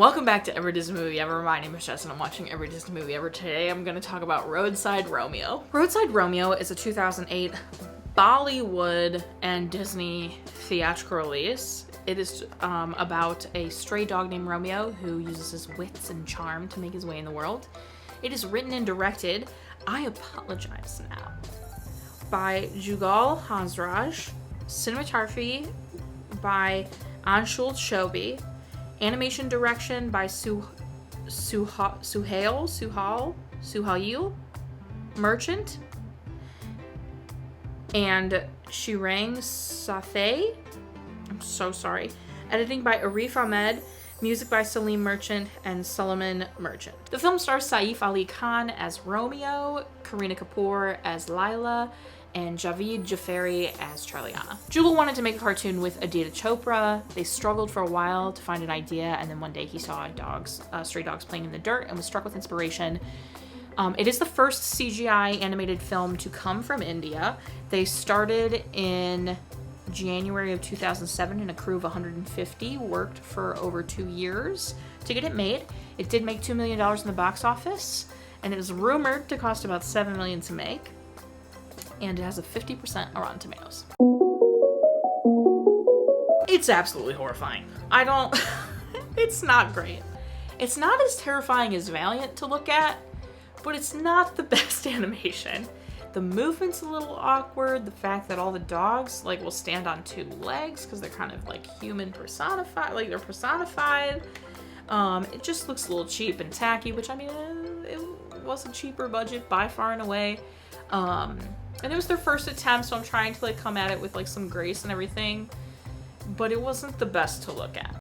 Welcome back to Every Disney Movie Ever. My name is Jess and I'm watching Every Disney Movie Ever. Today I'm going to talk about Roadside Romeo. Roadside Romeo is a 2008 Bollywood and Disney theatrical release. It is about a stray dog named Romeo who uses his wits and charm to make his way in the world. It is written and directed, I apologize now, by Jugal, Hansraj, cinematography by Anshul Chobey, animation direction by Suhail Merchant, and Shirang Saif. I'm so sorry. Editing by Arif Ahmed, music by Salim Merchant and Solomon Merchant. The film stars Saif Ali Khan as Romeo, Kareena Kapoor as Laila, and Jaaferi as Charliana. Jugal wanted to make a cartoon with Aditya Chopra. They struggled for a while to find an idea, and then one day he saw stray dogs playing in the dirt and was struck with inspiration. It is the first CGI animated film to come from India. They started in January of 2007 and a crew of 150 worked for over 2 years to get it made. It did make $2 million in the box office, and it was rumored to cost about $7 million to make. And it has a 50% Rotten Tomatoes. It's absolutely horrifying. It's not great. It's not as terrifying as Valiant to look at, but it's not the best animation. The movement's a little awkward. The fact that all the dogs will stand on 2 legs because they're kind of like human personified, they're personified. It just looks a little cheap and tacky, which it was a cheaper budget by far and away. And it was their first attempt, so I'm trying to come at it with some grace and everything, but it wasn't the best to look at.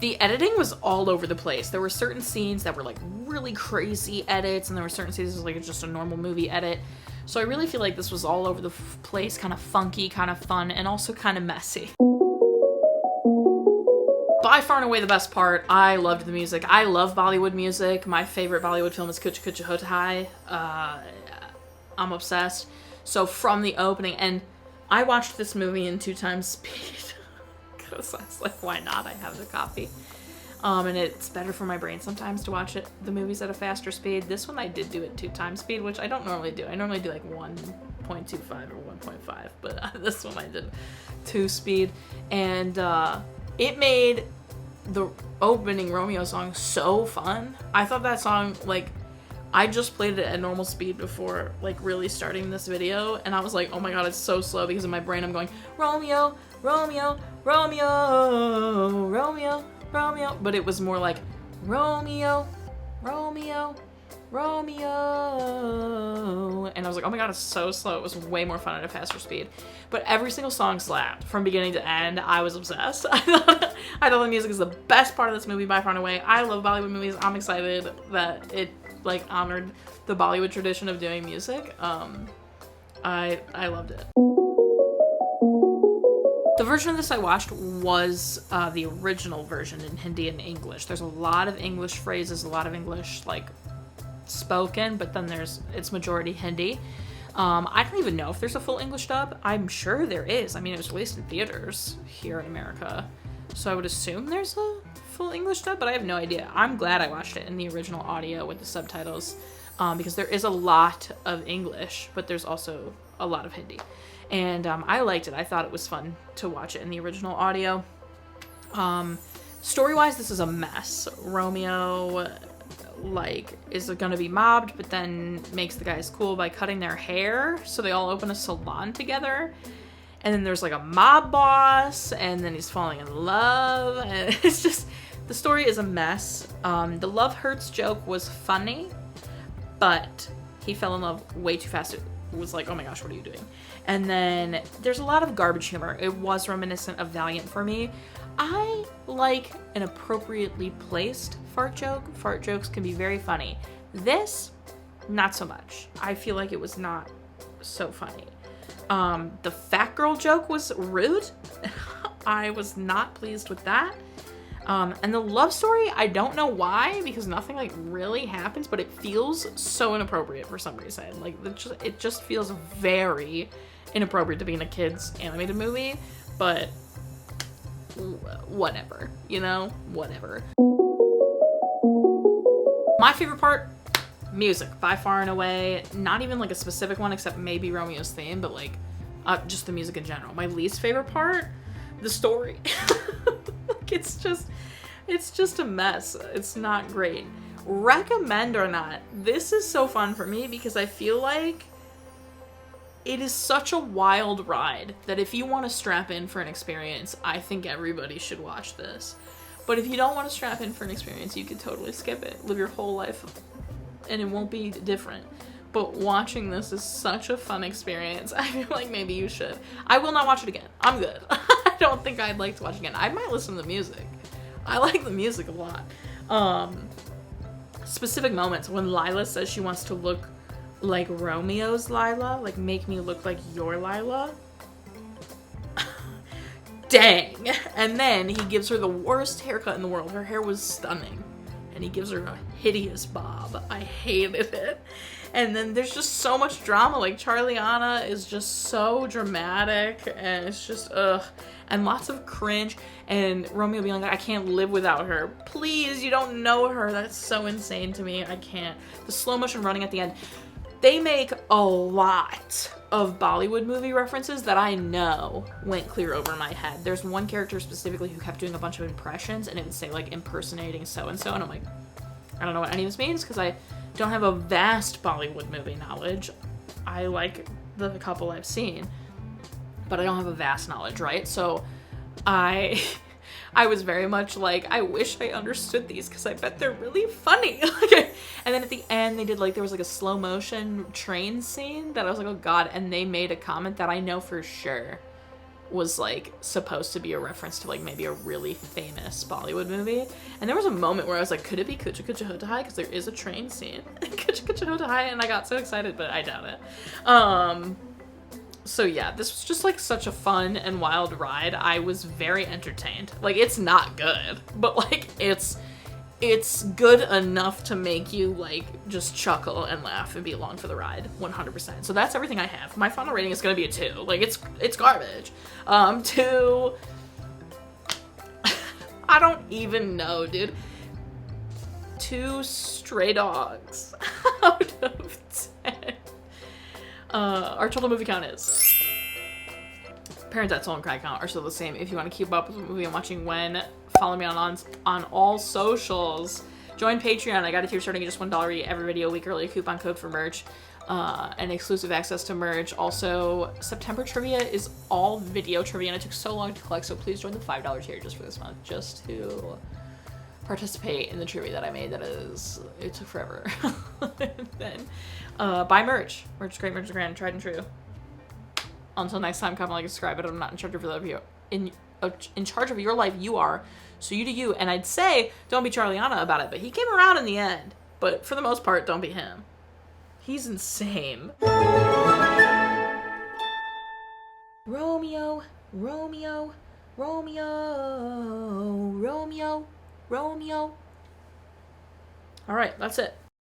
The editing was all over the place. There were certain scenes that were really crazy edits, and there were certain scenes that was just a normal movie edit. So I really feel like this was all over the place, kind of funky, kind of fun, and also kind of messy. By far and away the best part, I loved the music. I love Bollywood music. My favorite Bollywood film is Kuch Kuch Hota Hai. I'm obsessed. So from the opening, and I watched this movie in 2 times speed. Because I was why not? I have the copy. And it's better for my brain sometimes to watch the movies at a faster speed. This one I did do at 2 times speed, which I don't normally do. I normally do 1.25 or 1.5, but this one I did 2 speed. And it made the opening Romeo song so fun. I thought that song, I just played it at normal speed before, really starting this video, and I was like, oh my god, it's so slow, because in my brain I'm going, Romeo, Romeo, Romeo, Romeo, Romeo, but it was more like, Romeo, Romeo, Romeo, and I was like, oh my god, it's so slow. It was way more fun at a faster speed. But every single song slapped from beginning to end. I was obsessed. I thought the music is the best part of this movie by far and away. I love Bollywood movies. I'm excited that it honored the Bollywood tradition of doing music. I loved it. The version of this I watched was the original version in Hindi and English. There's a lot of English phrases, a lot of English spoken, but then it's majority Hindi. I don't even know if there's a full English dub. I'm sure there is. It was released in theaters here in America, so I would assume there's a full English dub, but I have no idea. I'm glad I watched it in the original audio with the subtitles, because there is a lot of English, but there's also a lot of Hindi. And I liked it. I thought it was fun to watch it in the original audio. Story-wise, this is a mess. Romeo is gonna be mobbed, but then makes the guys cool by cutting their hair, so they all open a salon together. And then there's a mob boss, and then he's falling in love, and it's just, the story is a mess. The love hurts joke was funny, but he fell in love way too fast. It was oh my gosh, what are you doing? And then there's a lot of garbage humor. It was reminiscent of Valiant for me. I like an appropriately placed fart joke. Fart jokes can be very funny. This, not so much. I feel like it was not so funny. The fat girl joke was rude. I was not pleased with that. And the love story, I don't know why, because nothing really happens, but it feels so inappropriate for some reason. It just feels very inappropriate to be in a kid's animated movie, but whatever, you know, whatever. My favorite part, music, by far and away. Not even like a specific one, except maybe Romeo's theme, but like just the music in general. My least favorite part, the story. Like, it's just a mess. It's not great. Recommend or not, this is so fun for me because I feel like it is such a wild ride that if you want to strap in for an experience, I think everybody should watch this. But if you don't want to strap in for an experience, you could totally skip it. Live your whole life and it won't be different. But watching this is such a fun experience. I feel like maybe you should. I will not watch it again. I'm good. I don't think I'd like to watch it again. I might listen to the music. I like the music a lot. Specific moments when Lila says she wants to look like Romeo's Lila, like make me look like your Lila. Dang. And then he gives her the worst haircut in the world. Her hair was stunning. And he gives her a hideous bob. I hated it. And then there's just so much drama. Like, Charliana is just so dramatic. And it's just, ugh. And lots of cringe. And Romeo being like, I can't live without her. Please, you don't know her. That's so insane to me. I can't. The slow motion running at the end. They make a lot of Bollywood movie references that I know went clear over my head. There's one character specifically who kept doing a bunch of impressions, and it would say, like, impersonating so-and-so, and I'm like, I don't know what any of this means, because I don't have a vast Bollywood movie knowledge. I like the couple I've seen, but I don't have a vast knowledge, right? So I was very much like, I wish I understood these because I bet they're really funny. And then at the end they did like, there was like a slow motion train scene that I was like, oh god, and they made a comment that I know for sure was like supposed to be a reference to like maybe a really famous Bollywood movie. And there was a moment where I was like, could it be Kucha Kucha Hota Hai? Because there is a train scene in Kucha Kucha Hota Hai, and I got so excited, but I doubt it. So yeah, this was just like such a fun and wild ride. I was very entertained. Like, it's not good, but like it's good enough to make you like just chuckle and laugh and be along for the ride 100%. So that's everything I have. My final rating is gonna be a 2. Like, it's garbage. 2. I don't even know, dude. 2 stray dogs out of 10. Our total movie count is. Parent Soul and Cry count are still the same. If you want to keep up with the movie I'm watching when, follow me on all socials. Join Patreon. I got a tier starting at just $1 every video, a week early, coupon code for merch, and exclusive access to merch. Also, September trivia is all video trivia, and it took so long to collect, so please join the $5 tier just for this month, just to participate in the trivia that I made. It took forever. Then buy merch. Merch is great, merch is grand, tried and true. Until next time, comment, like, subscribe, but I'm not in charge of your life. In charge of your life, you are. So you do you. And I'd say don't be Charliana about it, but he came around in the end. But for the most part, don't be him. He's insane. Romeo, Romeo, Romeo, Romeo, Romeo. All right, that's it.